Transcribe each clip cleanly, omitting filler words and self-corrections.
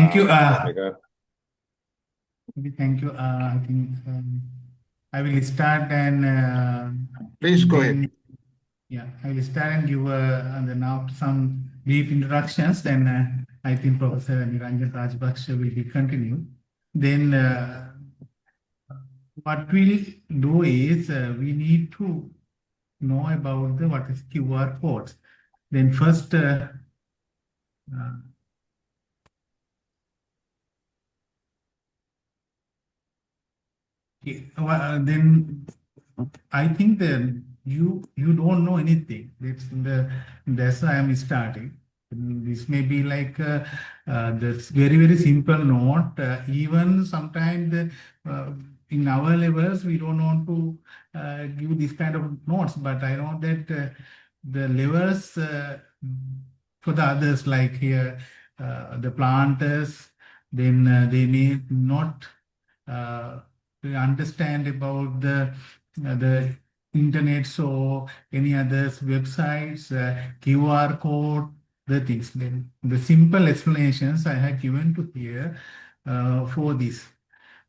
Thank you. Thank you. I think I will start and Please go ahead. yeah, I will start and give and then after some brief introductions, then I think Professor Niranjan Rajapaksa will be continue. Then what we'll do is we need to know about the what is QR codes. Then first. Then I think that you don't know anything. That's why I'm starting. This may be like that's very simple note. Even sometimes in our levels we don't want to give this kind of notes. But I know that the levels for the others like here the planters, then they may not. To understand about the internet, so any others websites, QR code, the things. Then the simple explanations I have given to here for this.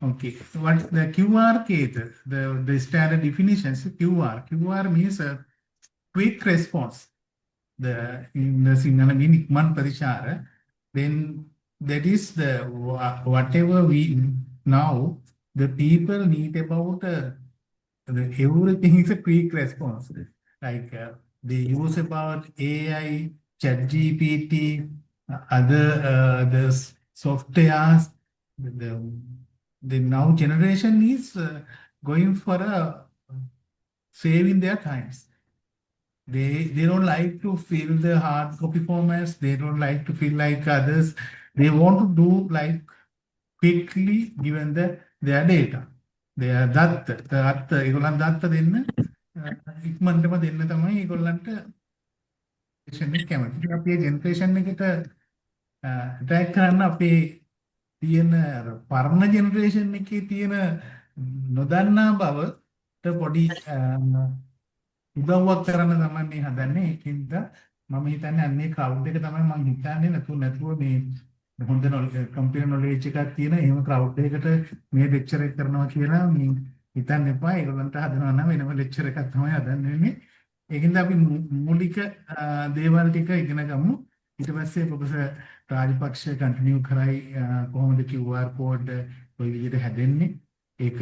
Okay, what the QR code, the standard definitions, QR means a quick response. The in the Sinhala mean ikman parichara, then that is the whatever we now the people need about everything is a quick response. Like they use about AI, ChatGPT, other softwares. The now generation is going for a saving their times. They don't like to fill the hard copy formats. They don't like to feel like others. They want to do like quickly given their data. Their දත්ත ඒගොල්ලන් දත්ත දෙන්න ඉක්මනටම දෙන්න තමයි ඒගොල්ලන්ට generation එක කැමති. ඉතින් අපි මේ ජෙනරේෂන් එකට අටැක් කරන්න අපේ තියෙන පරණ ජෙනරේෂන් එකේ තියෙන නොදන්නා බවට පොඩි උදව්වක් කරන්න තමයි මේ හදන්නේ. ඒකින්ද මම හිතන්නේ අන්නේ ක්‍රවුඩ් එක තමයි මම හිතන්නේ නැතුව මේ හොඳ කම්පියුටර් නොලෙජ් එකක් තියෙන එහෙම ක්‍රවුඩ් එකකට මේ ලෙක්චර් එක කරනවා කියලා මේ හිතන්න එපා. ඒගොල්ලන්ට හදනවා නම් වෙනම ලෙක්චර් එකක් තමයි හදන්න වෙන්නේ. ඒකින්ද අපි මූලික දේවල් ටික ඉගෙන ගමු. ඊට පස්සේ ප්‍රොෆෙසර් රාජපක්ෂ කන්ටිනියු කරයි කොහොමද QR කෝඩ් කොයි විදිහට හැදෙන්නේ. ඒක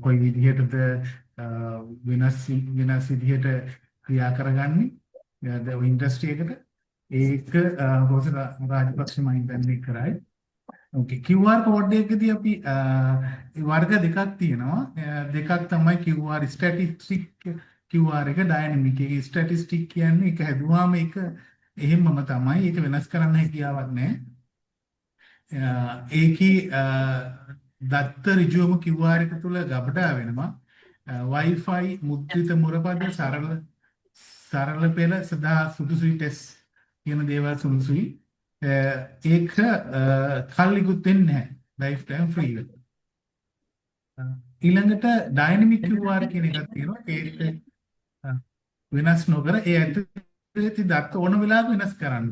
කොයි විදිහටද වෙනස් විදිහට ක්‍රියා කරගන්නේ ඉන්ඩස්ට්‍රි එකට. ඒක ප්‍රොෆෙසර් රාජපක්ෂ මම හිතන්නේ කරයි. ඕකේ QR කෝඩ් එකකදී අපි වර්ග දෙකක් තියෙනවා. දෙකක් තමයි QR ස්ටැටිස්ටික් QR එක ඩයිනමික්. ඒක ස්ටැටිස්ටික් කියන්නේ ඒක හැදුවාම ඒක එහෙමම තමයි. ඒක වෙනස් කරන්න හැකියාවක් නැහැ. ඒකේ දත්ත ඍජුවම QR එක තුල ගබඩා වෙනවා. Wi-Fi මුද්‍රිත මුරපද සරල පෙළ සදා සුදුසුයි ටෙස්ට් කියන දේවල් සුදුසුයි. ඒක කල්ලිකුත් වෙන්නේ නැහැ. ලයිෆ් ටයිම් ෆ්‍රී එක. ඊළඟට ඩයිනමික් QR කියන එකක් තියෙනවා. ඒක වෙනස් නොකර ඒ ඇතුළේ දත්ත ඕන වෙලාවක වෙනස් කරන්න.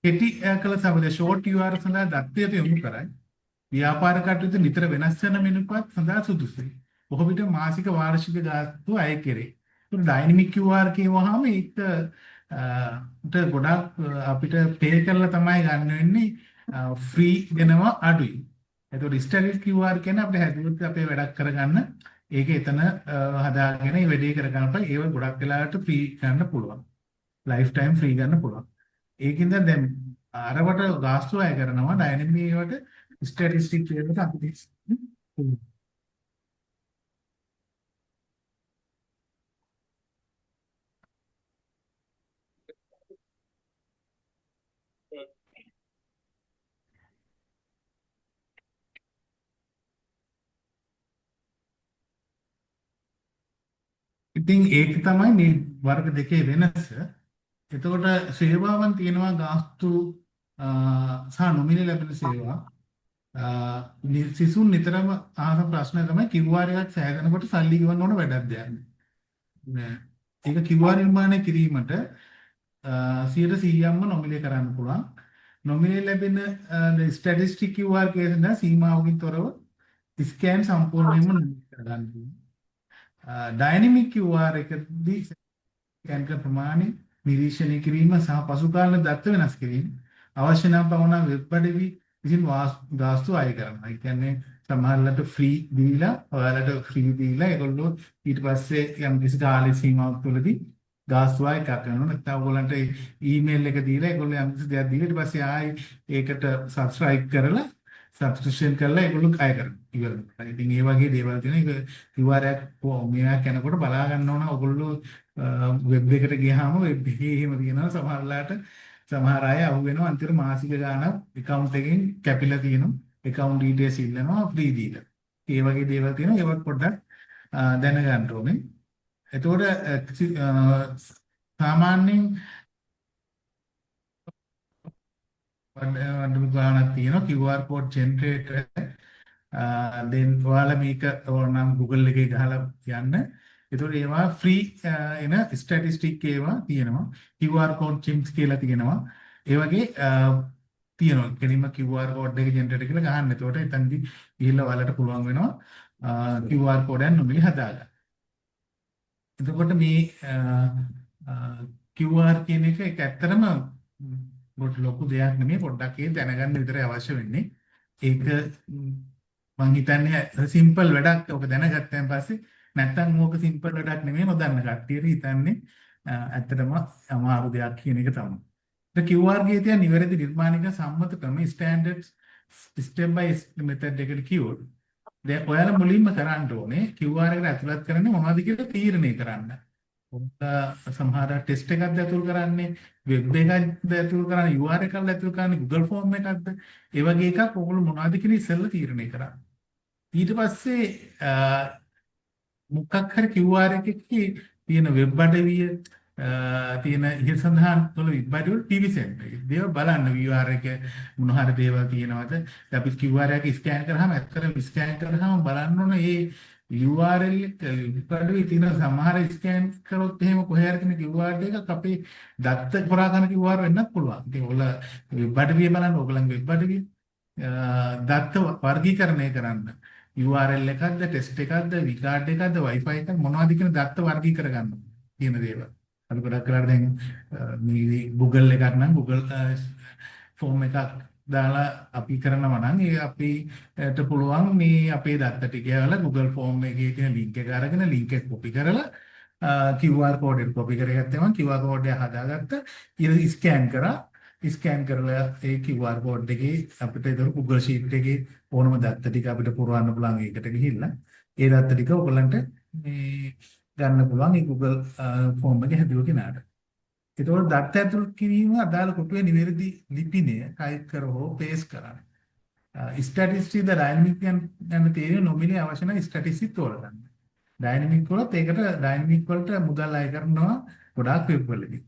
කෙටි කළ සමද ෂෝට් QR සඳහා දත්තයට යොමු කරයි. ව්‍යාපාර කටයුතු නිතර වෙනස් වෙන මෙනුපත් සඳහා සුදුසුයි. බොහෝ විට මාසික වාර්ෂික ගාස්තු අය කෙරේ. ඒක ඩයිනමික් QR කියවහම ඒක ගොඩක් අපිට පේ කරලා තමයි ගන්න වෙන්නේ. ෆ්‍රී දෙනවා අඩුයි. එතකොට ස්ටැටික් QR කියන්නේ අපිට හැදුවොත් අපේ වැඩක් කරගන්න ඒක එතන හදාගෙන ඒ වැඩේ කරගන්නකොට ඒව ගොඩක් වෙලාවට ෆ්‍රී ගන්න පුළුවන්. ලයිෆ් ටයිම් ෆ්‍රී ගන්න පුළුවන්. ඒකින්ද දැන් අරවට ගාස්තු අය කරනවා ඩයිනමික් ඒවට ස්ටැටිස්ටික් කියනකට අපිට ඉතින් ඒක තමයි මේ වර්ග දෙකේ වෙනස. එතකොට සේවාවන් තියෙනවා ගාස්තු සහ නොමිලේ ලැබෙන සේවා. සිසුන් නිතරම අහන ප්‍රශ්නය තමයි QR එකක් සෑදෙනකොට සල්ලි ගෙවන්න ඕන වැඩක්ද යන්නේ. ඒක QR නිර්මාණය කිරීමට 100%ක්ම නොමිලේ කරන්න පුළුවන්. නොමිලේ ලැබෙන ස්ටැටිස්ටික් QR කේස් න සීමාවකින් තොරව ස්කෑන් සම්පූර්ණයෙන්ම නොමිලේ කරගන්න ඕනේ. ඩයිනමික් QR එකදී ස්කෑන් කරන ප්‍රමාණය නිරීක්ෂණය කිරීම සහ පසු කාලීන දත්ත වෙනස් කිරීම අවශ්‍ය නම් පමණ වෙබ් අඩවි විසින් ගාස්තු අය කරනවා. ඒ කියන්නේ සමහරවිට ෆ්‍රී දීලා ඔයාලට ෆ්‍රී දීලා ඒගොල්ලෝ ඊට පස්සේ යම් කිසි කාලේ සීමාවක් තුළදී ගාස්තු අය කරනවා. නැත්නම් ඔයගොල්ලන්ට ඊමේල් එක දීලා ඒගොල්ලෝ යම් කිසි දෙයක් දීලා ඊට පස්සේ ආයි ඒකට සබ්ස්ක්‍රයිබ් කරලා සබ්ස්ක්‍රිප්ෂන් කරලා ඒගොල්ලෝ අය කරනවා. ඉවරයි. ඉතින් ඒ වගේ දේවල් තියෙනවා. ඒක QR එකක් මෙයා කෙනකොට බලා ගන්න ඕන ඔයගොල්ලෝ වෙබ් එකට ගියාම වෙබ් එකේ එහෙම තියෙනවා සමහර අය අහු වෙනවා අන්තිම මාසික ගාණක් account එකෙන් කැපිලා තියෙනවා account details ඉල්ලනවා free දීලා. ඒ වගේ දේවල් තියෙනවා ඒවත් පොඩ්ඩක් දැනගන්න ඕනේ. එතකොට සාමාන්‍යයෙන් වඩ ගාණක් තියෙනවා QR code generator then ඔයාලා මේක ඕනනම් Google එකේ ගහලා යන්න. ඒතකොට ඒවා ෆ්‍රී එන ස්ටැටිස්ටික් ඒවා තියෙනවා. QR code chimps කියලා තියෙනවා. ඒ වගේ තියෙනවා. කෙලින්ම QR code එක ජෙනරේට් කියලා ගහන්න. ඒතකොට එතනදී ගිහිල්ලා ඔයාලට පුළුවන් වෙනවා QR code එක නොමිලේ හදාගන්න. එතකොට මේ QR කියන එක ඇත්තටම ලොකු දෙයක් නෙමෙයි පොඩ්ඩක් ඒ දැනගන්න විතරයි අවශ්‍ය වෙන්නේ. ඒක මං හිතන්නේ සිම්පල් වැඩක්. ඔක දැනගත්තාන් පස්සේ නැත්තම් ඕක සිම්පල් වැඩක් නෙමෙයි නොදන්න කට්ටියට හිතන්නේ ඇත්තටම අමාරු දෙයක් කියන එක තමයි. The QR ගේතිය නිවැරදි නිර්මාණික සම්මත ක්‍රම ස්ටෑන්ඩඩ් ස්ටෙප් බයි මෙතඩ් එකට කිව්වොත් දැන් ඔයාලා මුලින්ම කරන්න ඕනේ QR එකට ඇතුළත් කරන්නේ මොනවද කියලා තීරණය කරන්න. සමහර ටෙස්ට් එකක්ද ඇතුල් කරන්නේ වෙබ් එකක්ද ඇතුල් කරන්නේ URL එකක්ද ඇතුල් කරන්නේ Google form එකක්ද ඒ වගේ එකක් ඔයගොල්ලෝ මොනවද කියලා ඉස්සෙල්ලා තීරණය කරන්න. ඊට පස්සේ මොකක් හරි QR එකකේ තියෙන වෙබ් අඩවිය තියෙන ඉහළ සඳහන් වල වෙබ් අඩවිය පිවිසෙන්න. ඒවා බලන්න URL එක මොන හරි දේවල් තියෙනවද? අපි QR එක ස්කෑන් කරාම ඇත්තටම ස්කෑන් කරාම බලන්න ඕන ඒ URL එක වෙබ් අඩවියේ තියෙන සමහර ස්කෑන් කරොත් එහෙම කොහේ හරි තියෙන QR එකක් අපේ දත්ත හොරා ගන්න QR වෙන්නත් පුළුවන්. ඉතින් ඔයගොල්ලෝ වෙබ් අඩවිය බලන්න ඔයගොල්ලන්ගේ වෙබ් අඩවිය දත්ත වර්ගීකරණය කරන්න. URL එකක්ද ටෙස්ට් එකක්ද විකාඩ් එකක්ද Wi-Fi එකක්ද මොනවද කියන දත්ත වර්ගීකර ගන්න කියන දේවල්. අපි ගොඩක් කරලා දැන් මේ Google එකක් නම් Google ෆෝම් එකක් දාලා අපි කරනවා නම් ඒ අපිට පුළුවන් මේ අපේ දත්ත ටික ගාලා Google ෆෝම් එකේ තියෙන link එක අරගෙන link එක copy කරලා QR code එක copy කරගත්තම QR code එක හදාගත්ත ඊට ස්කෑන් කරා ස්කෑන් කරලා ඒ QR code එකේ අපිට ඒක Google Sheet එකේ ඕනම දත්ත ටික අපිට පුරවන්න පුළුවන් ඒකට ගිහිල්ලා ඒ දත්ත ටික ඔයගලන්ට මේ ගන්න පුළුවන් ඒ Google ෆෝම් එකේ හැදුව කෙනාට. ඒතකොට දත්ත ඇතුල් කිරීම අදාළ කොටුවේ නිවැරදි ලිපිනය ටයිප් කර හෝ පේස්ට් කරන්න. ස්ටැටිස්ටික් ද ඩයිනමික් යන තේරුම නොමිලේ අවශ්‍ය නැ ස්ටැටිස්ටික් තෝරගන්න. ඩයිනමික් වලත් ඒකට ඩයිනමික් වලට මුදල් අය කරනවා ගොඩාක් වෙබ් වලදී.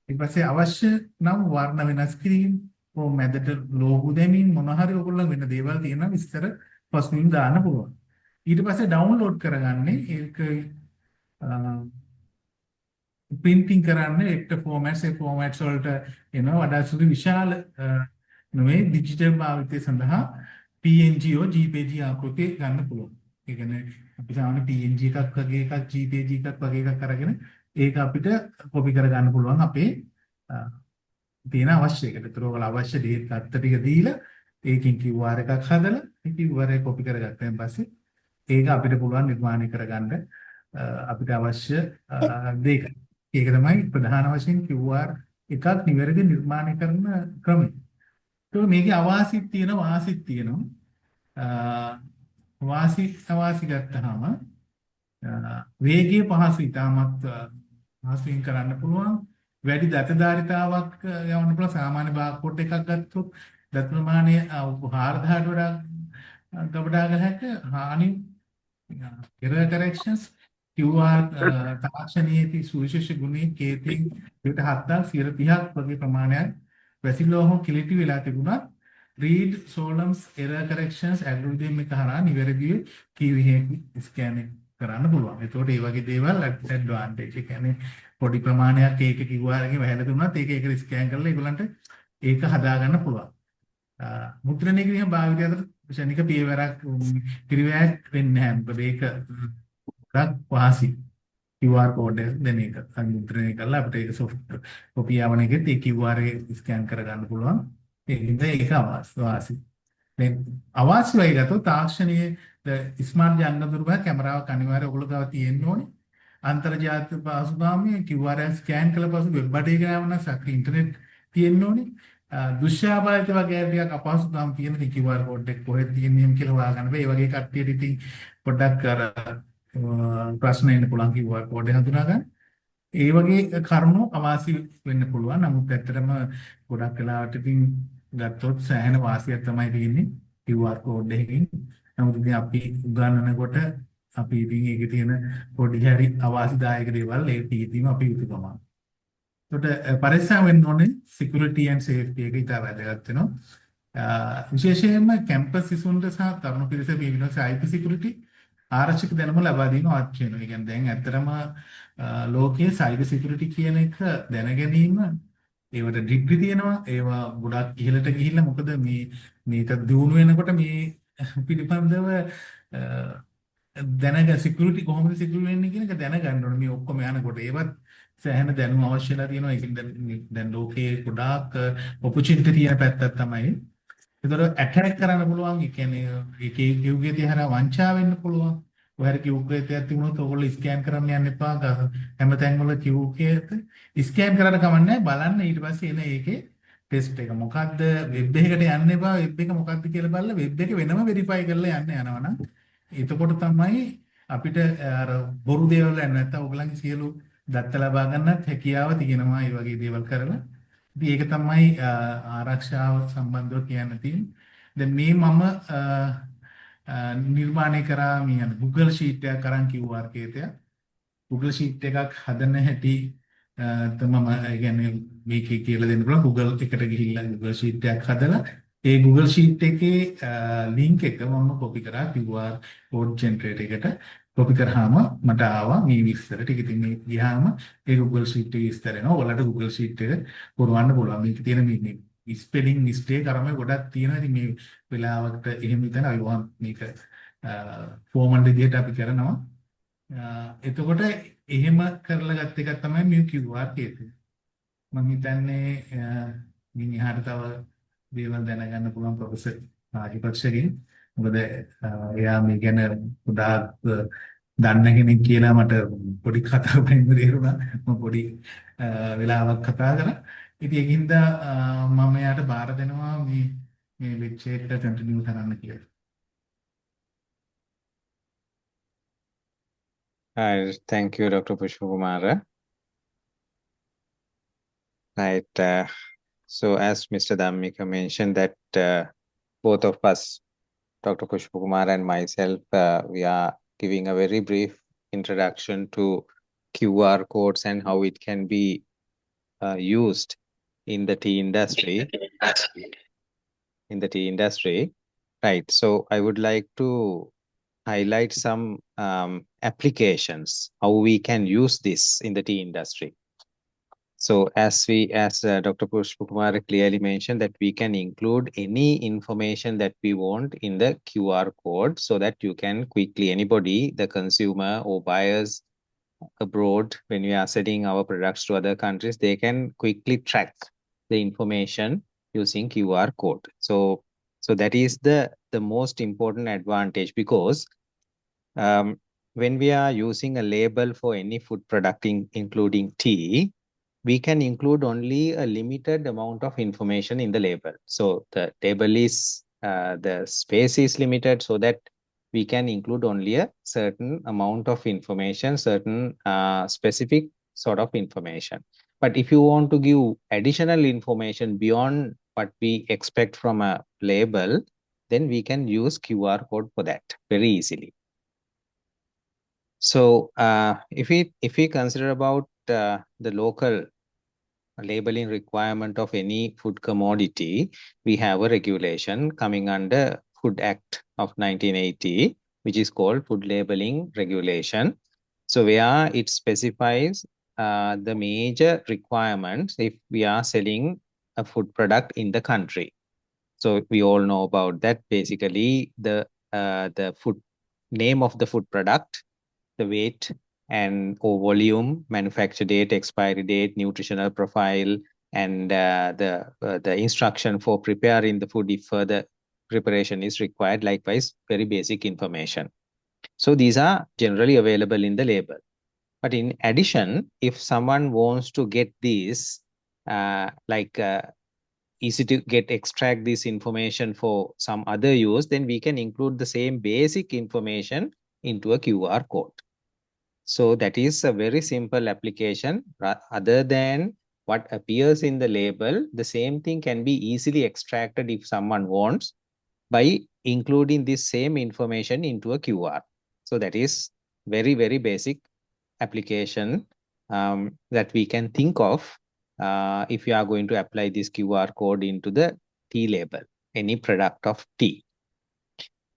ඊට පස්සේ අවශ්‍ය නම් වර්ණ වෙනස් කිරීම ඕ මැදට ලෝගෝ දෙමින් මොන හරි ඔයගොල්ලෝ වෙන දේවල් තියෙනවා විස්තර පස්මින් දාන්න පුළුවන්. ඊට පස්සේ ඩවුන්ලෝඩ් කරගන්නේ ඒක printing කරන්න එක්ක formats ඒ formats වලට එනවා වඩා සුළු විශාල නෙවෙයි digital භාවිතය සඳහා PNG or JPG ආකෘතිය ගන්න පුළුවන්. ඒ කියන්නේ අපි සාමාන්‍ය PNG එකක් වගේ එකක් JPG එකක් වගේ එකක් අරගෙන ඒක අපිට copy කරගන්න පුළුවන් අපේ තියෙන අවශ්‍ය එකට. ඒතර ඔයාලා අවශ්‍ය දේ දත්ත ටික දීලා ඒකෙන් QR එකක් හදලා ඒ QR එක copy කරගත්තාන් පස්සේ ඒක අපිට පුළුවන් නිර්මාණය කරගන්න අපිට අවශ්‍ය දෙයක්. ඒක තමයි ප්‍රධාන වශයෙන් QR එකක් නිවැරදි නිර්මාණය කරන ක්‍රමය. ඒක මේකේ අවාසිත් තියෙනවා වාසිත් තියෙනවා. වාසි අවාසි ගත්තාම වේගයේ පහසු ඉතාමත් පහසුවෙන් කරන්න පුළුවන්. වැඩි දතධාරිතාවක් යවන්න පුළුවන්. සාමාන්‍ය බාර්කෝඩ් එකක් ගත්තොත් දත ප්‍රමාණය 4000ට වඩා ගබඩා ගන්න හැක හානි error corrections QR තාක්ෂණයේ සුවිශේෂ ගුණයේ කේතින් 7000 වගේ ප්‍රමාණයක් වැසිලෝහො කිලිටි වෙලා තිබුණත් read columns error corrections algorithm එක හරහා නිවැරදිව කීවිහෙක් ස්කෑන් කරන්න පුළුවන්. ඒතකොට මේ වගේ දේවල් advantage. ඒ කියන්නේ පොඩි ප්‍රමාණයක් ඒක QR එකේ වැහැලා තිබුණත් ඒක ස්කෑන් කරලා ඒගොල්ලන්ට ඒක හදාගන්න පුළුවන්. මුද්‍රණය කිරීම භාවිතය අතර ක්ෂණික පියවරක් පිරිවැයක් වෙන්නේ නැහැ. මොකද ඒක ගොඩක් වාසි. QR කෝඩ් එක දෙන එක. මුද්‍රණය කරලා අපිට ඒක සොෆ්ට් කොපි ආවන එකෙත් ඒ QR එක ස්කෑන් කරගන්න පුළුවන්. ඒකින්ද ඒක වාසි. දැන් අවාසි වෙයි ගත්තොත් තාක්ෂණයේ ස්මාර්ට් ජංගම කැමරාවක් අනිවාර්යයෙන් ඔයගොල්ලෝ ගාව තියෙන්න ඕනේ. අන්තර්ජාතික පහසුකම් QR එක ස්කෑන් කළ පසු වෙබ් අඩේ ගාව නම් සක්‍රිය ඉන්ටර්නෙට් තියෙන්න ඕනේ. දුෂ්‍යාපාදිත වගේ ටිකක් අපහසුතාවම් තියෙන QR කෝඩ් එක කොහෙද තියෙන්නේ කියලා හොයාගන්න බෑ. ඒ වගේ කට්ටියට ඉතින් පොඩ්ඩක් අර ප්‍රශ්න එන්න පුළුවන් QR කෝඩ් එක හඳුනා ගන්න. ඒ වගේ කරුණු අවාසි වෙන්න පුළුවන්. නමුත් ඇත්තටම ගොඩක් වෙලාවට ඉතින් ගත්තොත් සෑහෙන වාසියක් තමයි තියෙන්නේ QR කෝඩ් එකකින්. නමුත් ඉතින් අපි උගන්වනකොට අපි ඉතින් ඒකේ තියෙන පොඩි හරි අවාසිදායක දේවල් ඒ තීතීම අපි යුතුයකම. ඒකට පරිස්සම් වෙන්න ඕනේ security and safety එක ඉතාල වැදගත් වෙනවා. විශේෂයෙන්ම කැම්පස් සිසුන්ට සහ තරුණ පිරිස මේ විනෝස IT security ආරක්ෂක දැනුම ලබා දීම අවශ්‍ය වෙනවා. ඒ කියන්නේ දැන් ඇත්තටම ලෝකයේ cyber security කියන එක දැන ගැනීම ඒවට ඩිග්‍රී තියෙනවා. ඒවා ගොඩක් ඉහළට ගිහිල්ලා මොකද මේක දියුණු වෙනකොට මේ පිළිබඳව දැනග සිකියුරිටි කොහොමද සිකියුර් වෙන්නේ කියන එක දැනගන්න ඕනේ. මේ ඔක්කොම යනකොට ඒවත් සෑහෙන දැනුම අවශ්‍යලා තියෙනවා. ඒකින් දැන් ලෝකයේ ගොඩාක් ඔපචුනිටි තියෙන පැත්තක් තමයි. ඒතර ඇටැක් කරන්න පුළුවන්. ඒ කියන්නේ ඒකේ කිව්ගේ තියහර වංචා වෙන්න පුළුවන්. ඔයාර කිව්ගේ තියක් තිබුණොත් ඔයගොල්ලෝ ස්කෑන් කරන්න යන්න එපා. හැමතැන් වල කිව්ගේ ස්කෑන් කරන්න කමන්නේ බලන්න ඊට පස්සේ එන ඒකේ ටෙස්ට් එක මොකද්ද වෙබ් එකකට යන්න එපා. වෙබ් එක මොකද්ද කියලා බලලා වෙබ් එක වෙනම වෙරිෆයි කරලා යන්න යනවනම් එතකොට තමයි අපිට අර බොරු දේවල් නැත්නම් ඔයගලන්ගේ සියලු දත්ත ලබා ගන්නත් හැකියාව තියෙනවා. මේ වගේ දේවල් කරලා ඉතින් ඒක තමයි ආරක්ෂාව සම්බන්ධව කියන්න තියෙන්නේ. දැන් මේ මම නිර්මාණය කරා මේ Google Sheet එකක් අරන් QR කේතයක්. Google Sheet එකක් හදන්න හැටි තමම කියන්නේ මේකේ කියලා දෙන්න පුළුවන්. Google එකට ගිහිල්ලා Google Sheet එකක් හදලා ඒ Google Sheet එකේ link එක මම copy කරා QR code generator එකට. කොපි කරාම මට ආවා මේ විස්තර ටික. ඉතින් මේ ගියාම ඒ Google Sheet එකේ විස්තර එනවා. ඔයාලට Google Sheet එක පුරවන්න පුළුවන්. මේකේ තියෙන මේ ස්පෙලිං මිස්ටේක් අරම ගොඩක් තියෙනවා. ඉතින් මේ වෙලාවකට එහෙම හිතන අයවා මේක ෆෝමල් විදිහට අපි කරනවා. එතකොට එහෙම කරලා ගත්ත එකක් තමයි මේ QR කේත. මම හිතන්නේ මින් එහාට තව දේවල් දැනගන්න පුළුවන් ප්‍රොෆෙසර් රාජපක්ෂගෙන්. මොකද එයා මේ ගැන ගොඩාක් දන්න කෙනෙක් කියලා මට පොඩි කතාවක් තේරුණා. මම පොඩි වෙලාවක් කතා කරා. ඉතින් ඒකින්ද මම එයාට බාර දෙනවා මේ ලෙක්චර් එක කන්ටිනියු කරන්න කියලා. Thank you, Dr. Pushpakumara. Right. So as Mr. Dhammika mentioned that both of us, Dr. Pushpakumara and myself, we are giving a very brief introduction to QR codes and how it can be used in the tea industry. Right. So I would like to highlight some applications, how we can use this in the tea industry. So as Dr. Pushpakumara clearly mentioned that we can include any information that we want in the QR code so that you can quickly, anybody, the consumer or buyers abroad, when we are selling our products to other countries, they can quickly track the information using QR code. So that is the most important advantage, because when we are using a label for any food product, including tea, we can include only a limited amount of information in the label. So the label is, the space is limited so that we can include only a certain amount of information, certain specific sort of information. But if you want to give additional information beyond what we expect from a label, then we can use QR code for that very easily. So if we consider about the local labeling requirement of any food commodity, we have a regulation coming under Food Act of 1980, which is called Food Labeling Regulation. So where it specifies the major requirements if we are selling a food product in the country. So we all know about that. Basically, the food name of the food product, the weight and or volume, manufacture date, expiry date, nutritional profile, and the instruction for preparing the food if further preparation is required. Likewise, very basic information. So these are generally available in the label. But in addition, if someone wants to get these, easy to extract this information for some other use, then we can include the same basic information into a QR code. So that is a very simple application. Other than what appears in the label, the same thing can be easily extracted if someone wants by including this same information into a QR. So that is very, very basic application that we can think of if you are going to apply this QR code into the tea label, any product of tea.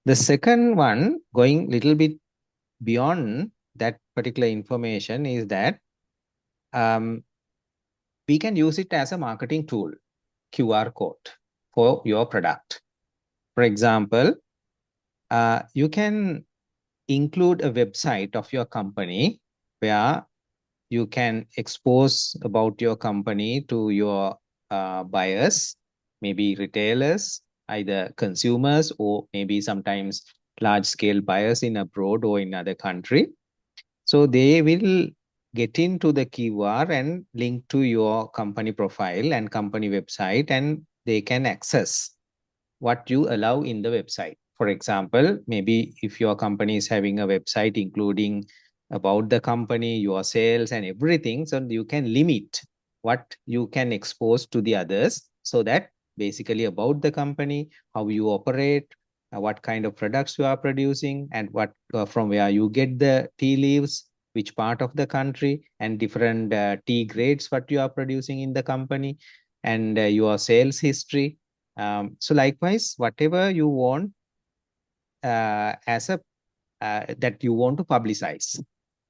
The second one, going little bit beyond that particular information, is that we can use it as a marketing tool, QR code for your product. For example, you can include a website of your company where you can expose about your company to your buyers, maybe retailers, either consumers, or maybe sometimes large scale buyers in abroad or in other country. So they will get into the QR and link to your company profile and company website, and they can access what you allow in the website. For example, maybe if your company is having a website including about the company, your sales and everything, so you can limit what you can expose to the others, so that basically about the company, how you operate, what kind of products you are producing, and what from where you get the tea leaves, which part of the country, and different tea grades what you are producing in the company, and your sales history. So likewise, whatever you want as a that you want to publicize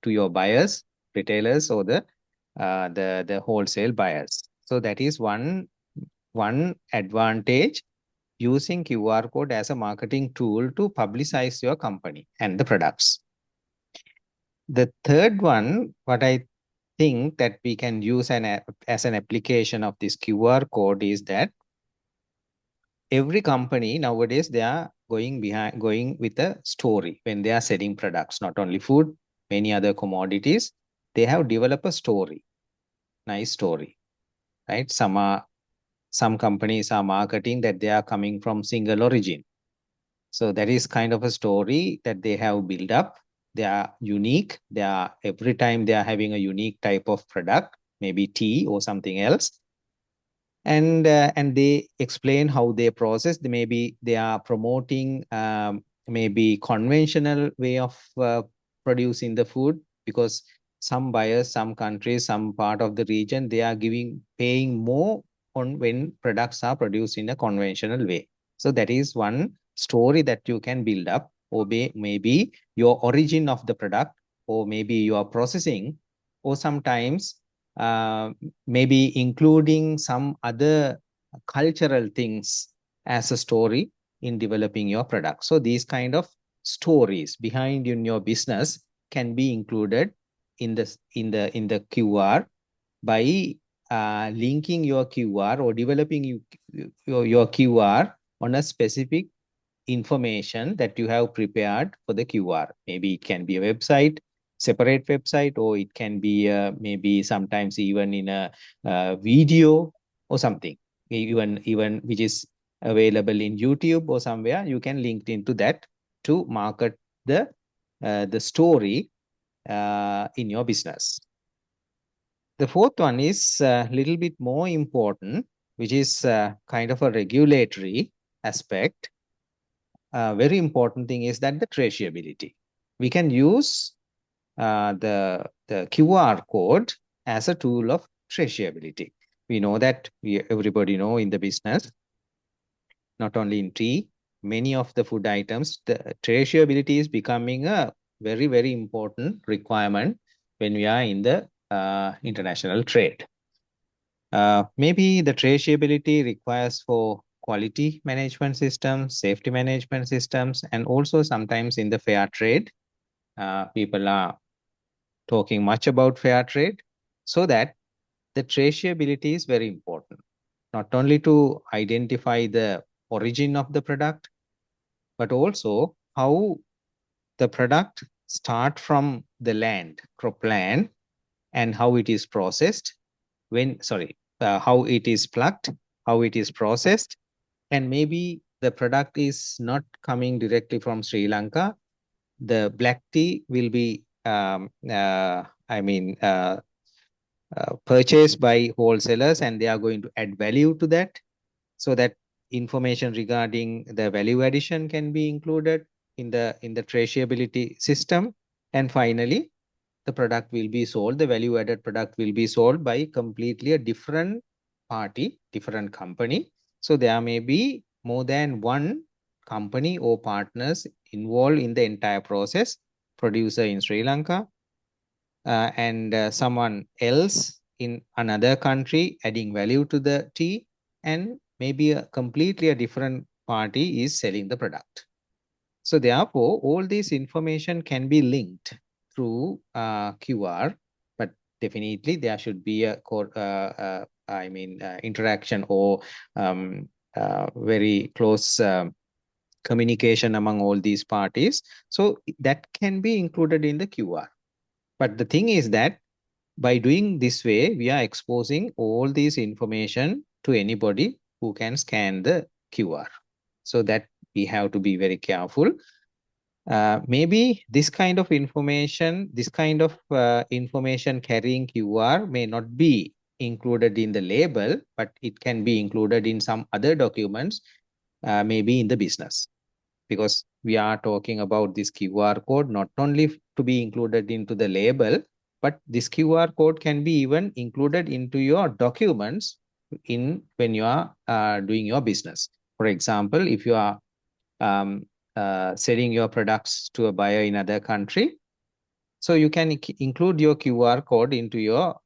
to your buyers, retailers, or the wholesale buyers. So that is one advantage, using QR code as a marketing tool to publicize your company and the products. The third one, what I think that we can use as an application of this QR code, is that every company nowadays, they are going with a story when they are selling products, not only food, many other commodities. They have developed a story, nice story, right? Some companies are marketing that they are coming from single origin. So that is kind of a story that they have built up. They are unique. Every time they are having a unique type of product, maybe tea or something else. And they explain how they process. Maybe they are promoting maybe conventional way of producing the food, because some buyers, some countries, some part of the region, they are paying more on when products are produced in a conventional way. So that is one story that you can build up, or maybe your origin of the product, or maybe your processing, or sometimes maybe including some other cultural things as a story in developing your product. So these kind of stories behind in your business can be included in the QR by linking your QR or developing your QR on a specific information that you have prepared for the QR. Maybe it can be a website, separate website, or it can be maybe sometimes even in a video or something, even which is available in YouTube or somewhere. You can link into that to market the story in your business. The fourth one is a little bit more important, which is kind of a regulatory aspect. Very important thing is that the traceability. We can use the QR code as a tool of traceability. We know that everybody know in the business, not only in tea, many of the food items, the traceability is becoming a very, very important requirement when we are in the international trade. Maybe the traceability requires for quality management systems, safety management systems, and also sometimes in the fair trade. People are talking much about fair trade, so that the traceability is very important, not only to identify the origin of the product, but also how the product start from the land, cropland, and how it is processed, how it is plucked, how it is processed, and maybe the product is not coming directly from Sri Lanka. The black tea will be, purchased by wholesalers, and they are going to add value to that, so that information regarding the value addition can be included in the traceability system. And finally, the product will be sold, the value added product will be sold by completely a different party, different company. So there may be more than one company or partners involved in the entire process: producer in Sri Lanka, and someone else in another country adding value to the tea, and maybe a completely a different party is selling the product. So therefore, all this information can be linked through QR, but definitely there should be a interaction or very close communication among all these parties. So that can be included in the QR. But the thing is that by doing this way, we are exposing all this information to anybody who can scan the QR. So that we have to be very careful. Maybe this kind of information carrying QR may not be included in the label, but it can be included in some other documents, maybe in the business. Because we are talking about this QR code not only to be included into the label, but this QR code can be even included into your documents when you are doing your business. For example, if you are selling your products to a buyer in other country, so you can include your QR code into your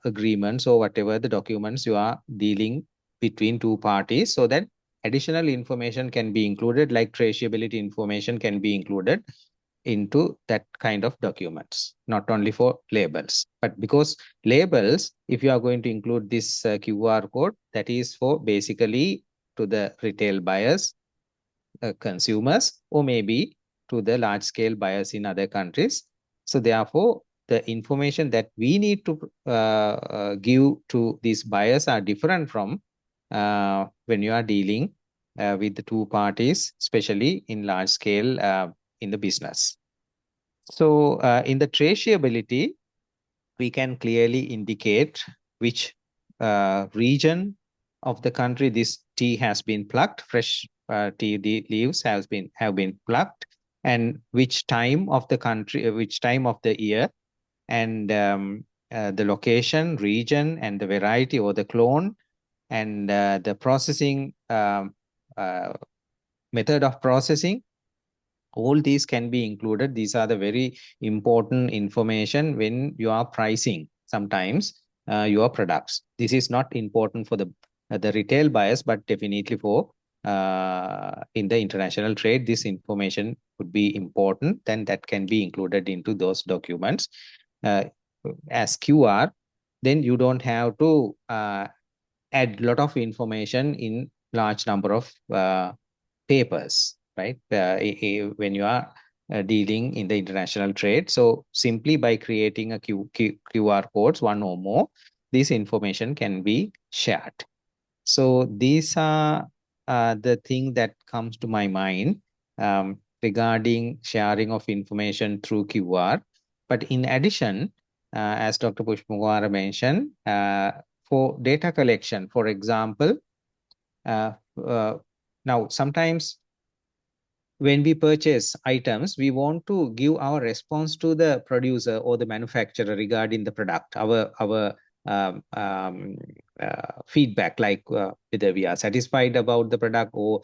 agreements or whatever the documents you are dealing between two parties, so that additional information can be included, like traceability information can be included into that kind of documents, not only for labels. But because labels, if you are going to include this QR code, that is for basically to the retail buyers, consumers, or maybe to the large scale buyers in other countries. So therefore, the information that we need to give to these buyers are different from when you are dealing with the two parties, especially in large scale in the business. So in the traceability, we can clearly indicate which region of the country this tea has been plucked, fresh tea leaves have been plucked, and which time of the country, which time of the year, and the location, region, and the variety or the clone, and the processing method of processing. All these can be included. These are the very important information when you are pricing sometimes your products. This is not important for the retail buyers, but definitely for in the international trade, this information would be important. Then that can be included into those documents as QR. Then you don't have to add a lot of information in large number of papers, right? When you are dealing in the international trade. So simply by creating a QR codes, one or more, this information can be shared. So these are the thing that comes to my mind regarding sharing of information through QR. But in addition, as Dr. Pushpakumara mentioned, for data collection, for example, now sometimes when we purchase items, we want to give our response to the producer or the manufacturer regarding the product, our feedback, like whether we are satisfied about the product, or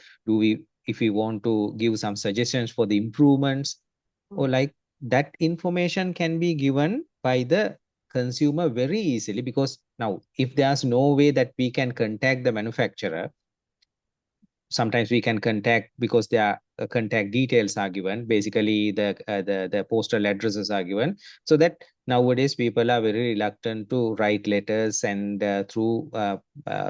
if we want to give some suggestions for the improvements, or like that information can be given by the consumer very easily, because now if there's no way that we can contact the manufacturer, sometimes we can contact because their contact details are given, basically the postal addresses are given, so that nowadays people are very reluctant to write letters and through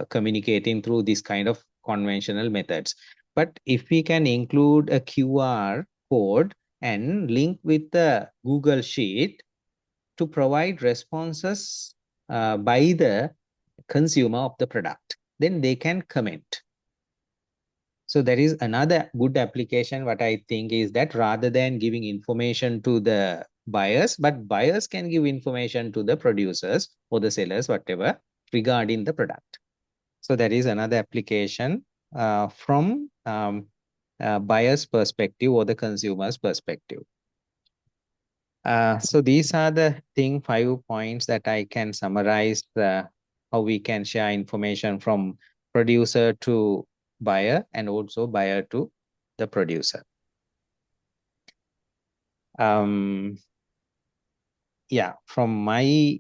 communicating through this kind of conventional methods. But if we can include a QR code and link with the Google Sheet to provide responses by the consumer of the product, then they can comment. So there is another good application. What I think is that rather than giving information to the buyers, but buyers can give information to the producers or the sellers, whatever, regarding the product. So that is another application from buyer's perspective or the consumer's perspective. So these are the 5 points that I can summarize how we can share information from producer to buyer and also buyer to the producer. Yeah, from my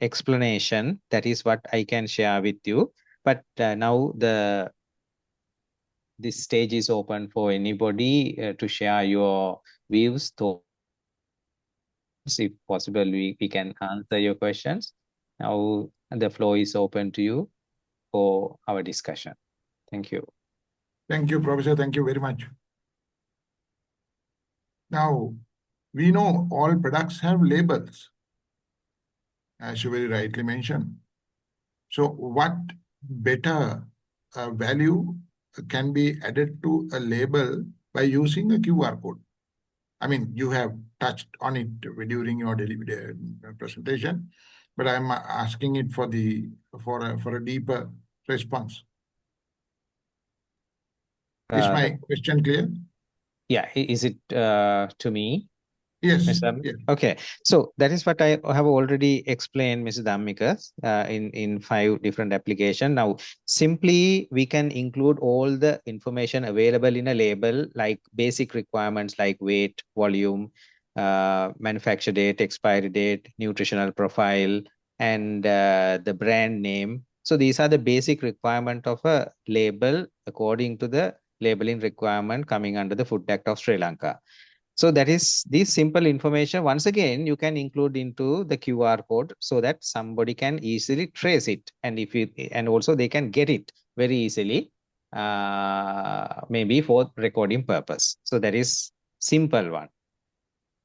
explanation, that is what I can share with you. But now this stage is open for anybody to share your views, thoughts. If possible, we can answer your questions. Now the floor is open to you for our discussion. Thank you. Thank you, Professor. Thank you very much. Now, we know all products have labels, as you very rightly mentioned. So what better value can be added to a label by using a QR code? I mean, you have touched on it during your presentation, but I'm asking it for a deeper response. Is my question clear? Yeah, is it to me? Yes. Mr. Yes. Okay, so that is what I have already explained, Mr. Dhammika, in 5 different applications. Now, simply we can include all the information available in a label, like basic requirements like weight, volume, manufacture date, expiry date, nutritional profile, and the brand name. So these are the basic requirement of a label according to the labeling requirement coming under the Food Act of Sri Lanka. So that is this simple information. Once again, you can include into the QR code so that somebody can easily trace it, and and also they can get it very easily, maybe for recording purpose. So that is simple one,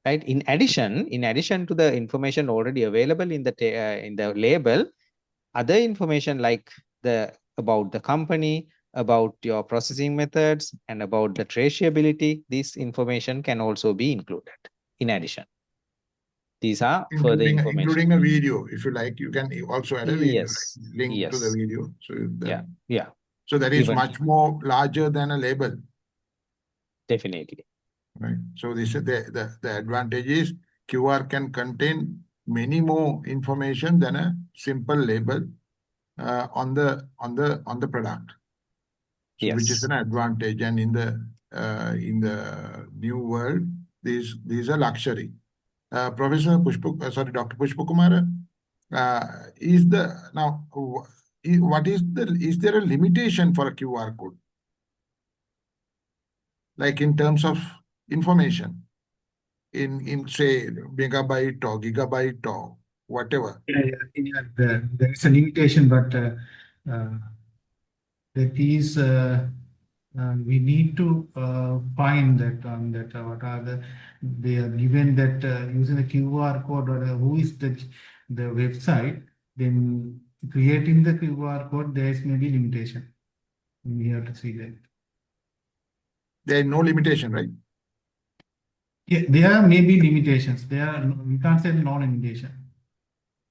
right? In addition to the information already available in the label, other information like about the company, about your processing methods, and about the traceability, this information can also be included in addition. These are further information. Including a video, if you like, you can also add a video, Yes. link to the video. So yeah. So that is much more larger than a label. Definitely. Right. So this is the advantage is QR can contain many more information than a simple label on the product. So Yes. which is an advantage, and in the new world, these are luxury. Professor Dr. Pushpakumara, is there a limitation for a QR code? Like in terms of information, in say megabyte or gigabyte or whatever. Yeah, there is a limitation, but that is we need to find that what are they are given that using the QR code, or who is the website, then creating the QR code, there is maybe limitation. We have to see that. There is no limitation, right? Yeah, there may be limitations. We can't say no limitation.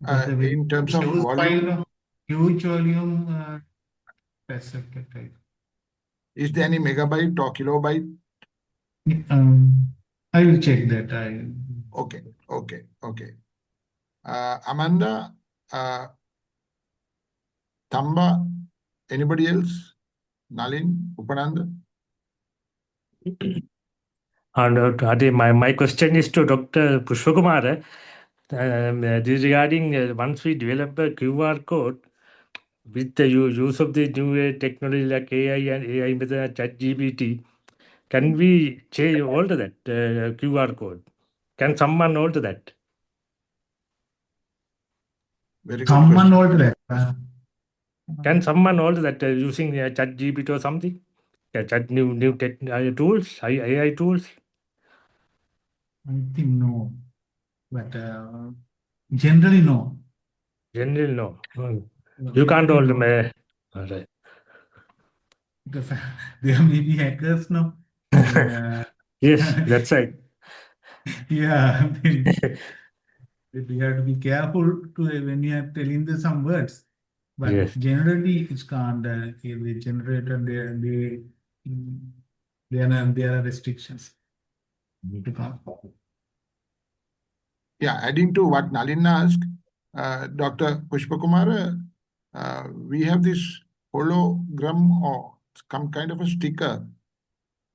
In terms of volume, huge volume, that's right. is there any megabyte or kilobyte? I will check that. Okay. Amanda, Tamba, anybody else? Nalin, Upananda? And my question is to Dr. Pushpakumara. This regarding once we develop a QR code with the use of the new technology like AI and AI method, ChatGPT, can we change alter that QR code? Can someone alter that? Very good Someone question. older that. Can someone alter that using ChatGPT or something? Chat new tech, tools, AI tools? I think no, but generally no. Generally, no. No, You can't generally alter no. me. All right. Because there may be hackers now. Then, Yes, that's right. yeah, then we have to be careful to when you are telling the some words. But Yes. generally, it's can't. The generator, there are restrictions. You can't. Yeah, adding to what Nalin asked, Dr. Pushpakumara, we have this hologram or some kind of a sticker.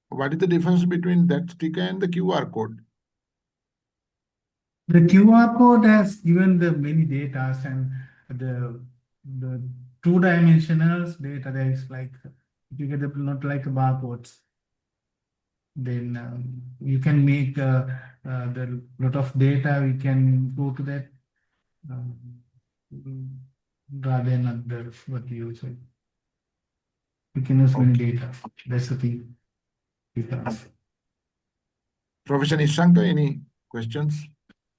What is the difference between that sticker and the QR code? The QR code has given the many data and the two-dimensional data. There is like you get the not like barcodes. Then you can make the lot of data. We can go to that um, rather than other what you say. We can use many data. That's the thing. Because Professor Nishanka, any questions?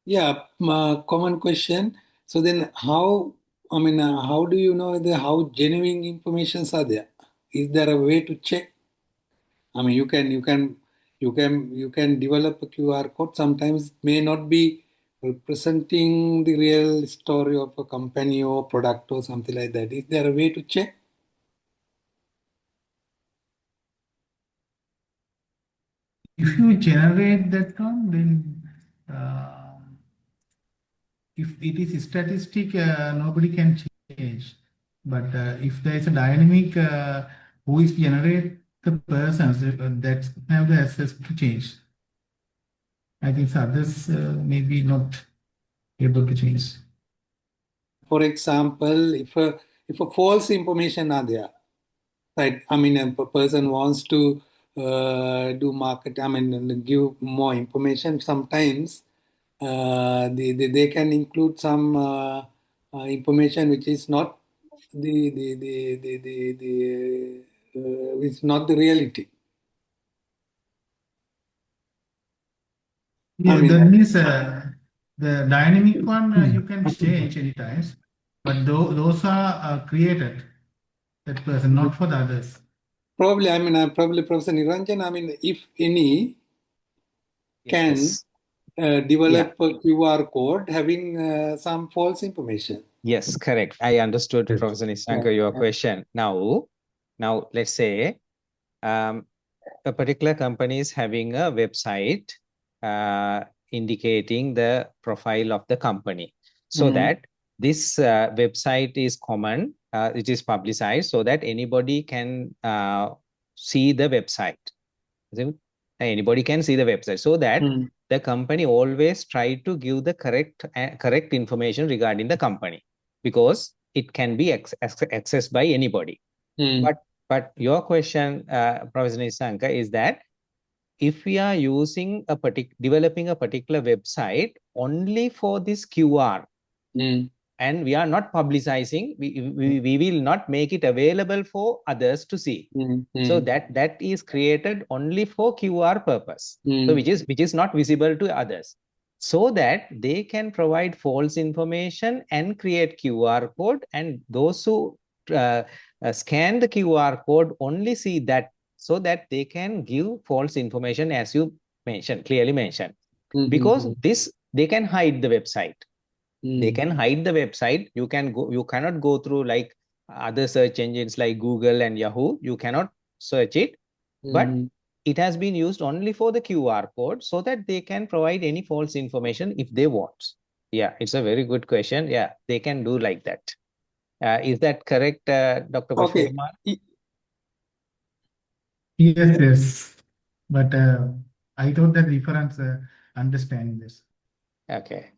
Yeah, common question. So then how do you know how genuine informations are there? Is there a way to check? I mean, you can develop a QR code. Sometimes it may not be representing the real story of a company or product or something like that. Is there a way to check? if you generate that one, then if it is statistic, nobody can change. But if there is a dynamic who is generate the persons that have the access to change. I think others maybe not able to change. For example, if a false information are there, right? I mean, a person wants to do market. I mean, give more information. Sometimes they can include some information which is not it's not the reality. Yeah, I mean, that means the dynamic one you can change anytime, but those are created that person, not for the others. probably, I mean, probably Professor Niranjan, I mean, if any can Yes. develop a QR code having some false information. Yes, correct. I understood, Yes. Professor Nishanka, your question. Now let's say a particular company is having a website indicating the profile of the company, so that this website is common, it is publicized so that anybody can see the website. Anybody can see the website, so that the company always try to give the correct information regarding the company, because it can be accessed by anybody. But your question, Professor Nisanka, is that if we are using developing a particular website only for this QR, and we are not publicizing, we will not make it available for others to see. So that is created only for QR purpose, so which is not visible to others, so that they can provide false information and create QR code, and those who scan the QR code only see that, so that they can give false information, as you clearly mentioned. Because this, they can hide the website. They can hide the website. You cannot go through like other search engines like Google and Yahoo. You cannot search it, but it has been used only for the QR code, so that they can provide any false information if they want. Yeah, it's a very good question. Yeah, they can do like that. Is that correct, Dr. Pushpakumara? Okay. Yes. But I thought that difference understanding this. Okay.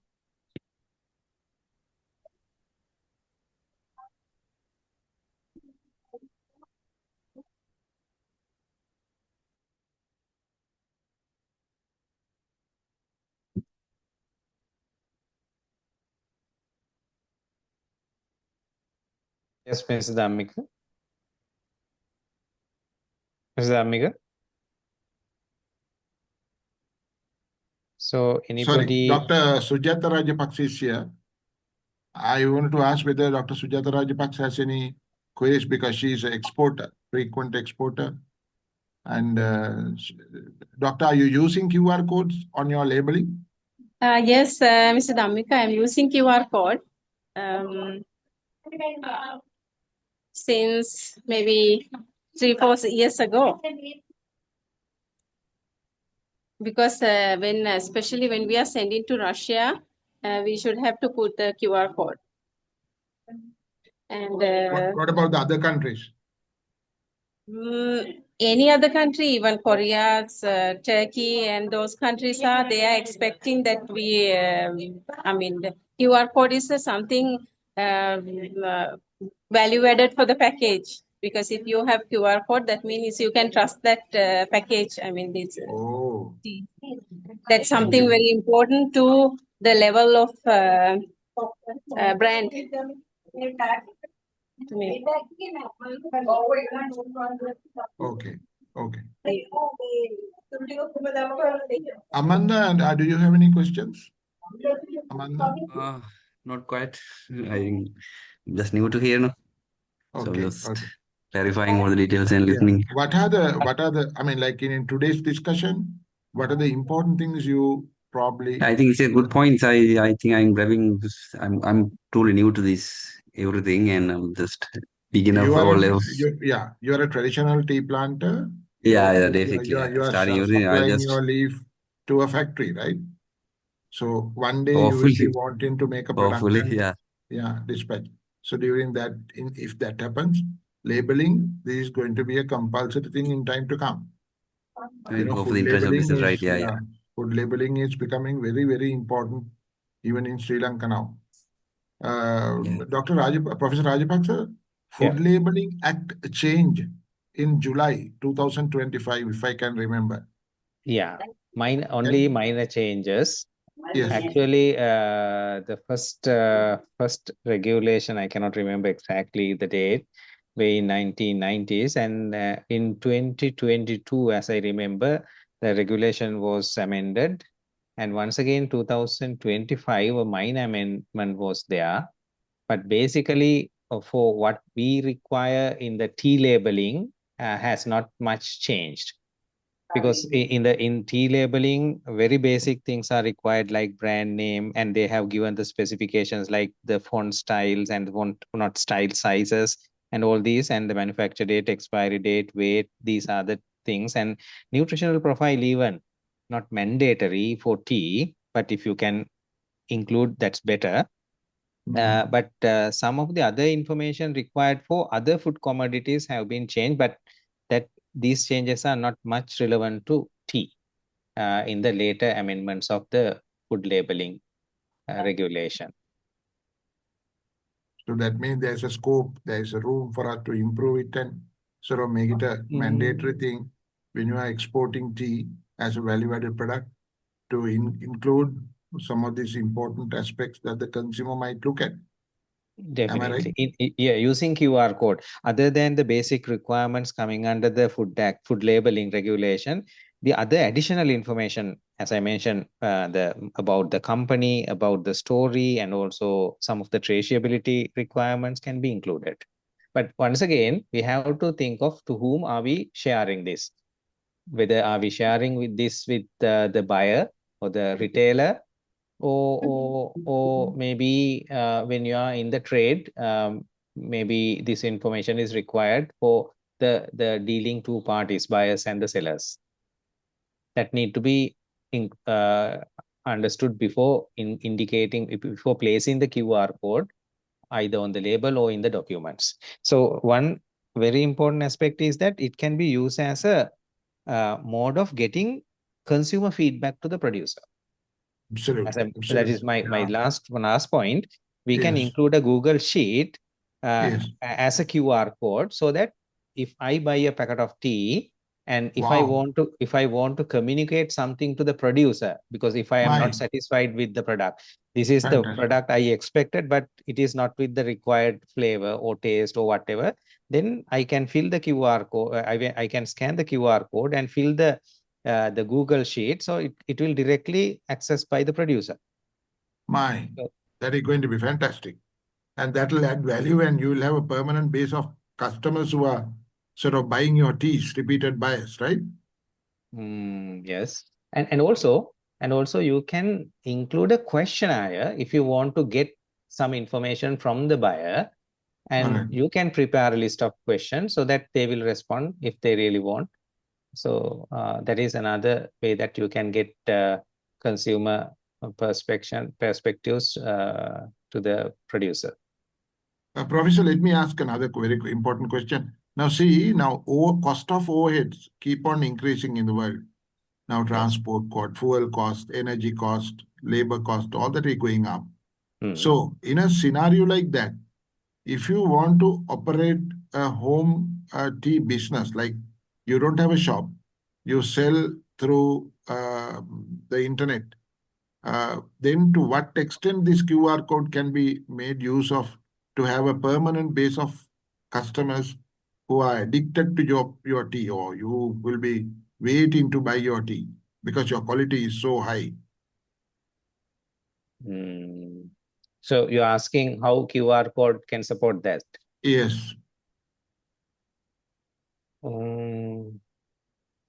Yes, Mrs. Dhammika. Mrs. Dhammika. So Sorry, anybody? Dr. Sujata Rajapaksa is here. I wanted to ask whether Dr. Sujata Rajapaksa has any queries because she is an exporter, frequent exporter. And Doctor, are you using QR codes on your labeling? Yes, Mr. Dhammika, I'm using QR code since maybe 3-4 years ago. Because especially when we are sending to Russia, we should have to put the QR code. And What about the other countries? Any other country, even Korea, Turkey, and those countries they are expecting that we, the QR code is something value added for the package. Because if you have QR code, that means you can trust that package. Oh, That's something very important to the level of brand. To me. okay. Amanda, and do you have any questions? Amanda? Not quite. I'm just new to here now. So Okay. just clarifying all the details and listening. What are the, like in today's discussion, what are the important things you probably? I think it's a good point. I think I'm grabbing. I'm truly new to this everything, and I'm just beginner for all levels. You are a traditional tea planter. Yeah, definitely. You are Starting everything. supplying your leaf to a factory, right? So one day you will hopefully, be wanting to make a product. hopefully, Dispatch. So during that, if that happens, labeling, this is going to be a compulsory thing in time to come. for the international business, right? Yeah. Food labeling is becoming very, very important, even in Sri Lanka now. Professor Rajapaksa, Food Labeling Act change in July 2025, if I can remember. Yeah, only minor changes. Yes. Actually, the first regulation, I cannot remember exactly the date, way in 1990s, and in 2022, as I remember, the regulation was amended, and once again 2025, a minor amendment was there, but basically for what we require in the tea labeling has not much changed. Because in tea labeling, very basic things are required like brand name, and they have given the specifications like the font styles and not style sizes and all these, and the manufacture date, expiry date, weight. These are the things, and nutritional profile even not mandatory for tea, but if you can include, that's better. But some of the other information required for other food commodities have been changed, but that these changes are not much relevant to tea in the later amendments of the food labeling regulation. So that means there's a scope, there's a room for us to improve it and sort of make it a mandatory thing when you are exporting tea as a value-added product to include some of these important aspects that the consumer might look at. Definitely. Using QR code. Other than the basic requirements coming under the food labeling regulation, the other additional information, as I mentioned, about the company, about the story, and also some of the traceability requirements can be included. But once again, we have to think of to whom are we sharing this? Whether are we sharing with the buyer or the retailer, or maybe when you are in the trade, maybe this information is required for the dealing two parties, buyers and the sellers. That need to be understood before before placing the QR code either on the label or in the documents. So one very important aspect is that it can be used as a mode of getting consumer feedback to the producer. Absolutely. That is my last point. We can include a Google Sheet as a QR code, so that if I buy a packet of tea, And if Wow. if I want to communicate something to the producer, because if I am My, not satisfied with the product, this is the fantastic. product I expected, but it is not with the required flavor or taste or whatever, then I can fill the QR code. I can scan the QR code and fill the Google sheet. So it will directly accessed by the producer. My, So, that is going to be fantastic. And that will add value, and you will have a permanent base of customers who are sort of buying your teas, repeated buyers, right? yes. And also you can include a questionnaire if you want to get some information from the buyer, and Alright. you can prepare a list of questions so that they will respond if they really want. So that is another way that you can get consumer perspectives to the producer. Professor, let me ask another very important question. Now, see, now cost of overheads keep on increasing in the world. Now, transport cost, fuel cost, energy cost, labor cost, all that is going up. So, in a scenario like that, if you want to operate a home tea business, like you don't have a shop, you sell through the internet, then to what extent this QR code can be made use of to have a permanent base of customers who are addicted to your tea, or you will be waiting to buy your tea because your quality is so high. So you're asking how QR code can support that? Yes.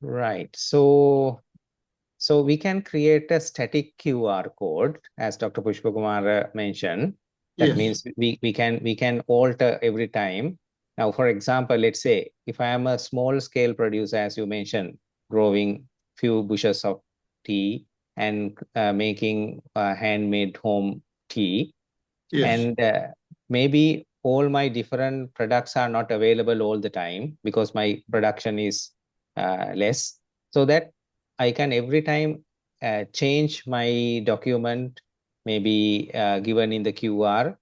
Right. So we can create a static QR code, as Dr. Pushpakumara mentioned. That means we can alter every time. Now, for example, let's say if I am a small scale producer, as you mentioned, growing few bushes of tea and making handmade home tea, and maybe all my different products are not available all the time because my production is less, so that I can every time change my document, maybe given in the QR,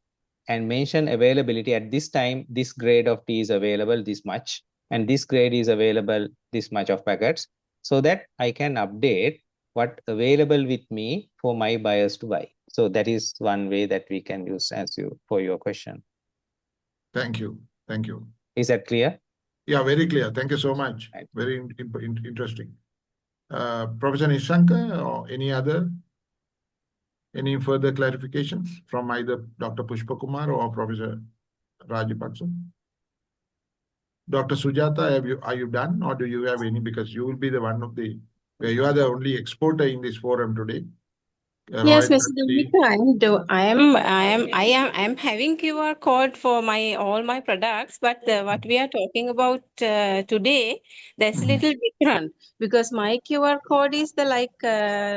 and mention availability. At this time, this grade of tea is available this much, and this grade is available this much of packets, so that I can update what available with me for my buyers to buy. So that is one way that we can use for your question. Thank you. Thank you. Is that clear? Yeah, very clear. Thank you so much. Right. Very interesting. Professor Nishanka, or any further clarifications from either Dr. Pushpakumara or Professor Rajapaksa? Dr. Sujata, are you done, or do you have any? Because you will be the one of the, you are the only exporter in this forum today. Yes, Mr. Dominica, I am having QR code for all my products, but what we are talking about today, that's a little different, because my QR code is the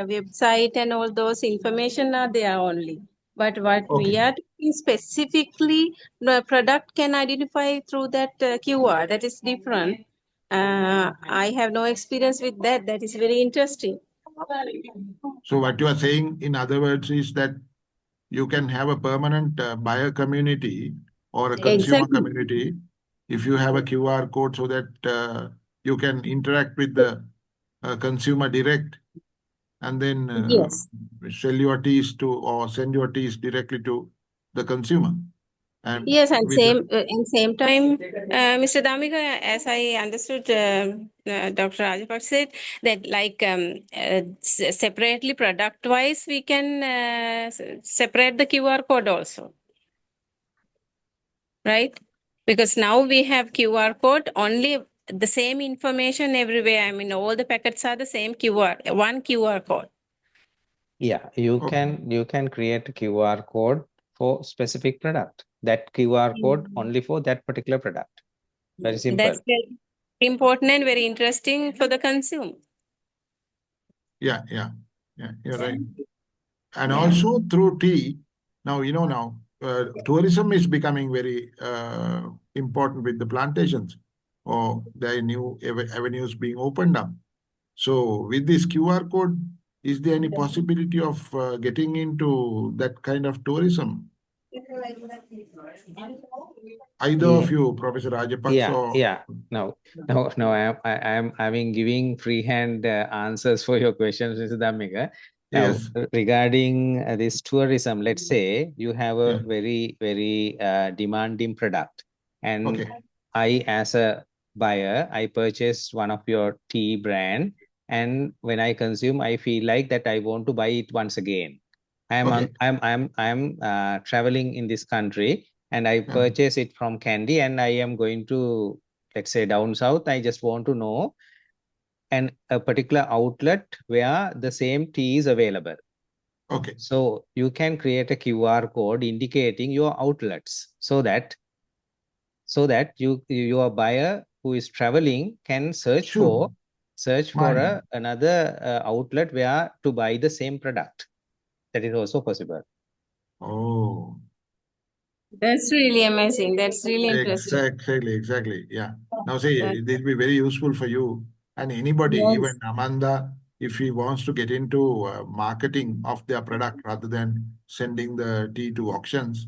website and all those information are there only. But what we are doing specifically, the product can identify through that QR. That is different. I have no experience with that. That is very interesting. So what you are saying, in other words, is that you can have a permanent buyer community or a consumer community if you have a QR code, so that you can interact with the consumer direct, and then sell your teas to, or send your teas directly to the consumer. And yes, and same time, Mr. Damika, as I understood, Dr. Rajapaksa said that separately product wise, we can separate the QR code also, right? Because now we have QR code, only the same information everywhere. I mean, all the packets are the same one QR code. Yeah, you can create a QR code for specific product. That QR code only for that particular product. Very simple. That's very important and very interesting for the consumer. Yeah, you're right. And also through tea, now, tourism is becoming very important with the plantations, or there are new avenues being opened up. So with this QR code, is there any possibility of getting into that kind of tourism Either of you, Professor Rajapaksa or No, I am having giving freehand answers for your questions, Mr. Dhammika. Now, yes, regarding this tourism, let's say you have a yeah. very demanding product, and Okay, I, as a buyer, I purchased one of your tea brand, and when I consume, I feel like that I want to buy it once again. okay, I'm traveling in this country, and I yeah. purchase it from Kandy, and I am going to, let's say, down south. I just want to know a particular outlet where the same tea is available. Okay, So you can create a QR code indicating your outlets, so that your buyer who is traveling can search sure. for Mine. another outlet where to buy the same product. That is also possible. Oh, That's really amazing. That's really impressive. exactly. Yeah. Now, see, That, it will be very useful for you and anybody, even yes. Amanda, if he wants to get into marketing of their product rather than sending the tea to auctions,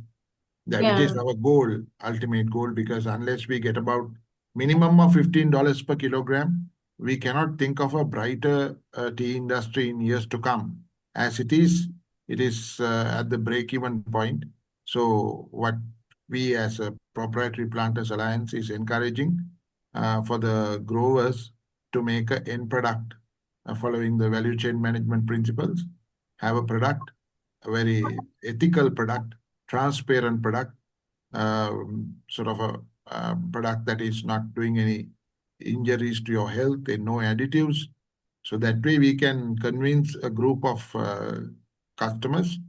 that which Yeah. is our goal, ultimate goal, because unless we get about minimum of $15 per kilogram, we cannot think of a brighter tea industry in years to come. As it is at the break-even point. So what we as a Proprietary Planters Alliance is encouraging for the growers to make an end product following the value chain management principles, have a product, a very ethical product, transparent product, sort of a product that is not doing any injuries to your health and no additives. So that way we can convince a group of customers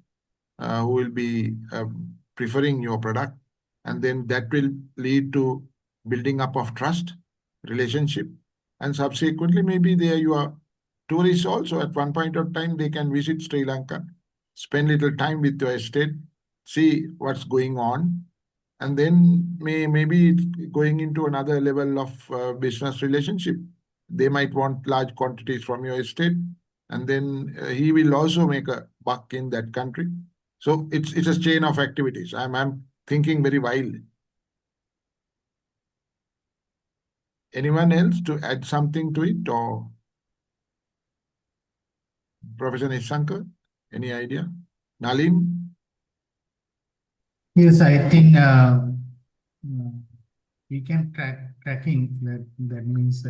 who will be preferring your product, and then that will lead to building up of trust, relationship, and subsequently maybe they are your tourists also. At one point of time they can visit Sri Lanka, spend little time with your estate, see what's going on, and then maybe going into another level of business relationship. They might want large quantities from your estate, and then he will also make a buck in that country. So it's a chain of activities. I'm thinking very wild. Anyone else to add something to it, or Professor Nishankar, any idea? Nalin? Yes, I think we can tracking that means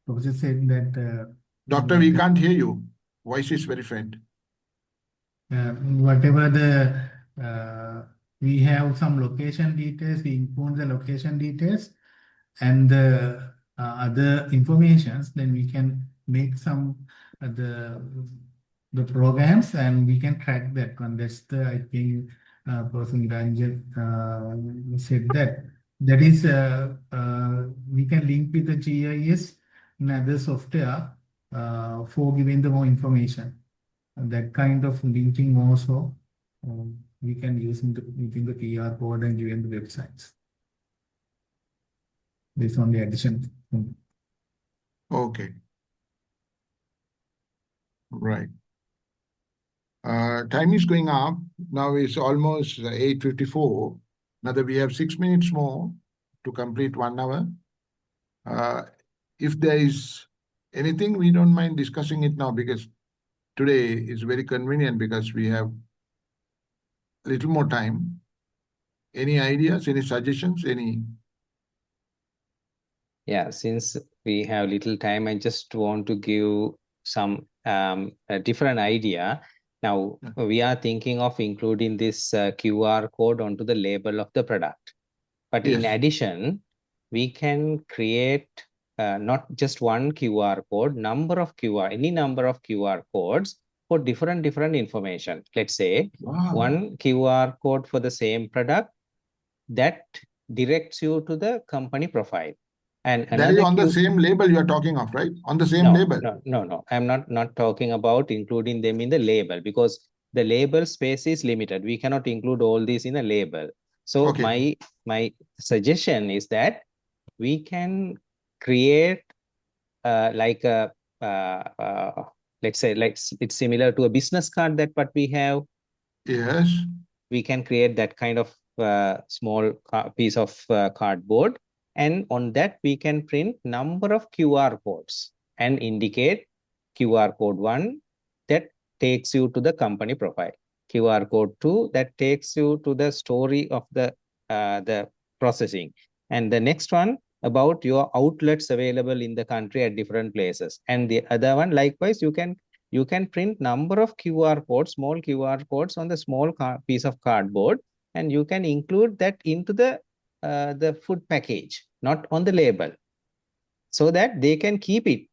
professor said that Doctor, we can't hear you. Voice is very faint. whatever we have some location details, we include the location details and the other informations, then we can make some the programs and we can track that one. That's the, I think, person Niranjan said that is we can link with the GIS and other software for giving the more information. That kind of linking also we can use within the QR code and given the websites. This is only addition. Okay. Right. Time is going up. Now it's almost 8:54. Now that we have 6 minutes more to complete 1 hour. If there is anything, we don't mind discussing it now, because today is very convenient because we have a little more time. Any ideas, any suggestions, any? Yeah, since we have little time, I just want to give some a different idea. Now, we are thinking of including this QR code onto the label of the product. But in Yes. addition, we can create not just one QR code, any number of QR codes for different information. Let's say one QR code for the same product that directs you to the company profile. And that is another on the same label you are talking of, right? On the same label. No. I'm not talking about including them in the label, because the label space is limited. We cannot include all these in a label. So Okay. my suggestion is that we can create like a let's say, like it's similar to a business card that what we have. Yes. we can create that kind of small piece of cardboard, and on that we can print number of QR codes and indicate QR code 1 that takes you to the company profile, QR code 2 that takes you to the story of the processing, and the next one about your outlets available in the country at different places, and the other one likewise you can print number of QR codes, small QR codes on the small piece of cardboard, and you can include that into the food package, not on the label, so that they can keep it,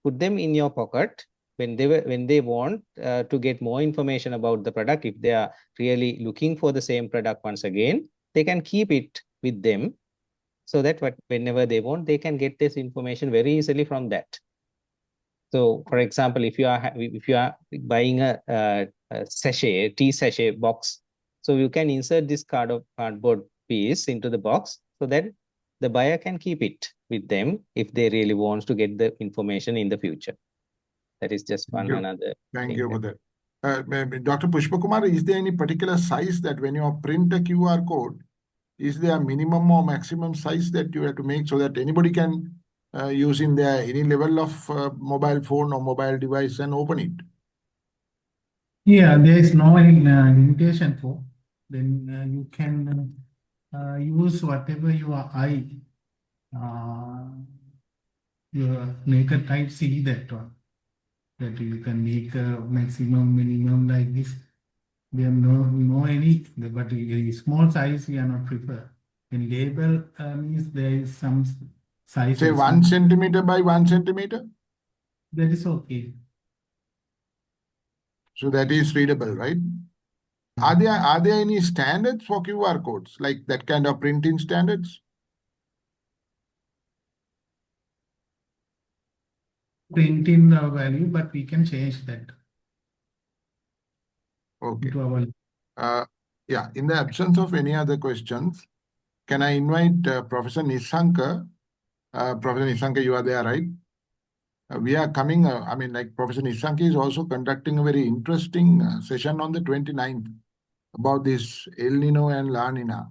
put them in your pocket when they want to get more information about the product. If they are really looking for the same product once again, they can keep it with them, so that whenever they want, they can get this information very easily from that. So, for example, if you are buying a tea sachet box, so you can insert this cardboard piece into the box so that the buyer can keep it with them if they really want to get the information in the future. That is just one another. Thank you for that. Dr. Pushpakumara, is there any particular size that when you print a QR code, is there a minimum or maximum size that you have to make so that anybody can use in their any level of mobile phone or mobile device and open it? Yeah, there is no any limitation for. Then you can use whatever your eye, your naked eye see that one. That you can make a maximum, minimum like this. We have no any, but a small size we are not prefer. In label means there is some size. Say 1 centimeter by 1 centimeter? That is okay. So that is readable, right? Are there any standards for QR codes, like that kind of printing standards? Print in the value, but we can change that. Okay. To our... Yeah, in the absence of any other questions, can I invite Professor Nisanka? Professor Nisanka, you are there, right? We are coming, like Professor Nisanka is also conducting a very interesting session on the 29th about this El Nino and La Nina.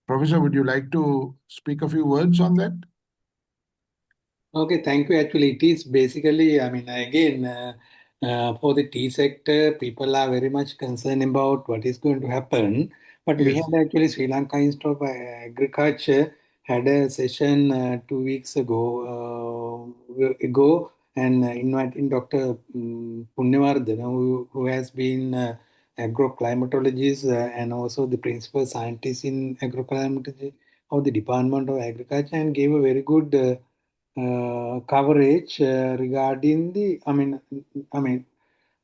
Professor, would you like to speak a few words on that? Okay, thank you. Actually, it is basically, again, for the tea sector, people are very much concerned about what is going to happen. But we had actually Sri Lanka Institute of Agriculture had a session 2 weeks ago, and inviting Dr. Punnavardhana, who has been agroclimatologist and also the principal scientist in agroclimatology of the Department of Agriculture, and gave a very good coverage regarding the,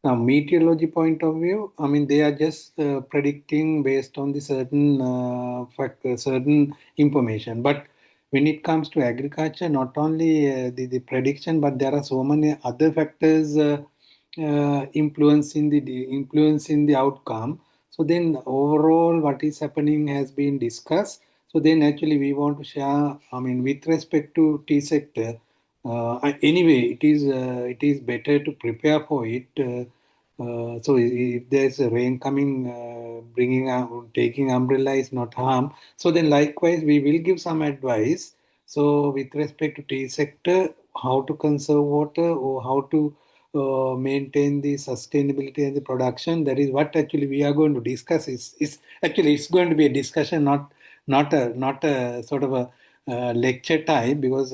now meteorology point of view, they are just predicting based on the certain certain information. But when it comes to agriculture, not only the prediction, but there are so many other factors influencing the outcome. So then overall, what is happening has been discussed. So then actually we want to share, with respect to tea sector, anyway, it is better to prepare for it. So if there's a rain coming, taking umbrella is not harm. So then likewise, we will give some advice. So with respect to tea sector, how to conserve water or how to maintain the sustainability and the production. That is what actually we are going to discuss. Is actually it's going to be a discussion, not a sort of a lecture type, because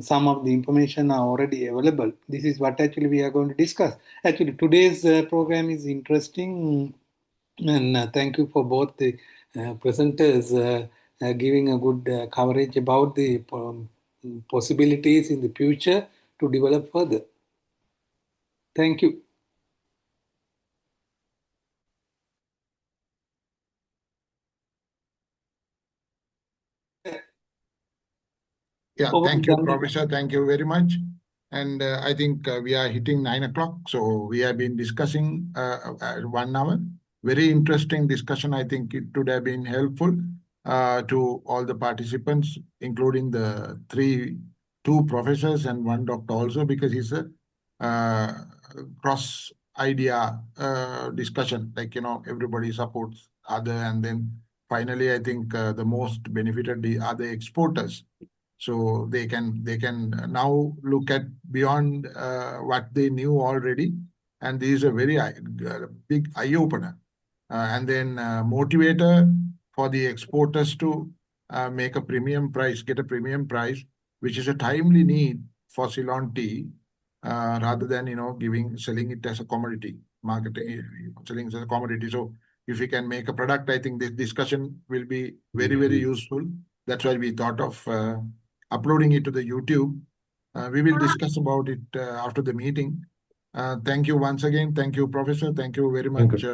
some of the information are already available. This is what actually we are going to discuss. Actually, today's program is interesting, and thank you for both the presenters giving a good coverage about the possibilities in the future to develop further. Thank you. Yeah, thank you, Professor. Thank you very much. And I think we are hitting 9 o'clock. So we have been discussing 1 hour. Very interesting discussion. I think it would have been helpful to all the participants, including the 2 professors and 1 doctor also, because he's a cross idea discussion, like, everybody supports other, and then finally, I think the most benefited are the exporters. So they can now look at beyond what they knew already, and this is a very big eye opener, and then motivator for the exporters to make a premium price, get a premium price, which is a timely need for Ceylon tea, rather than selling it as a commodity, marketing, selling it as a commodity. So if we can make a product, I think this discussion will be very, very useful. That's why we thought of uploading it to the YouTube. We will discuss about it after the meeting. Thank you once again. Thank you, Professor. Thank you very much.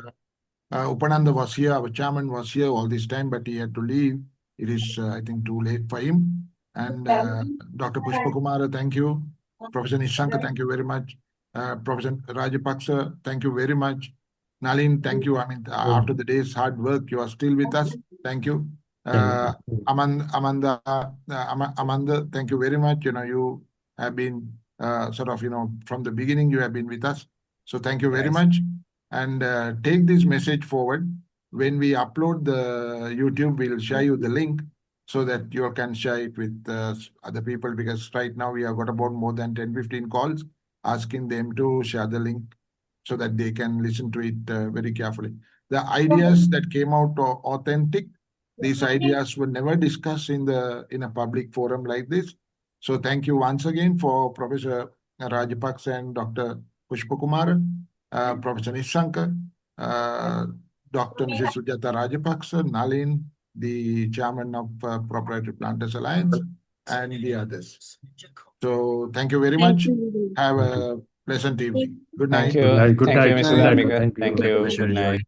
Upananda was here, our chairman was here all this time, but he had to leave. It is, I think, too late for him. And Dr. Pushpakumara, thank you. Professor Nishanka, thank you very much. Professor Rajapaksa, thank you very much. Nalin, thank you. I mean, after the day's hard work, you are still with us. Thank you. Amanda, thank you very much. You have been from the beginning, you have been with us. So thank you very much. And take this message forward. When we upload the YouTube, we'll share you the link so that you can share it with other people, because right now we have got about more than 10-15 calls asking them to share the link so that they can listen to it very carefully. The ideas that came out are authentic. These ideas were never discussed in a public forum like this. So thank you once again for Professor Rajapaksa and Dr. Pushpakumara, Professor Nishanka, Dr. Mrs. Sujata Rajapaksa, Nalin, the chairman of Proprietary Planters Alliance, and the others. So thank you very much. Have a pleasant evening. Good night. Thank you. Good Thank you, night. Mr. Good night. Dharmika. Thank you. Thank you. Good night.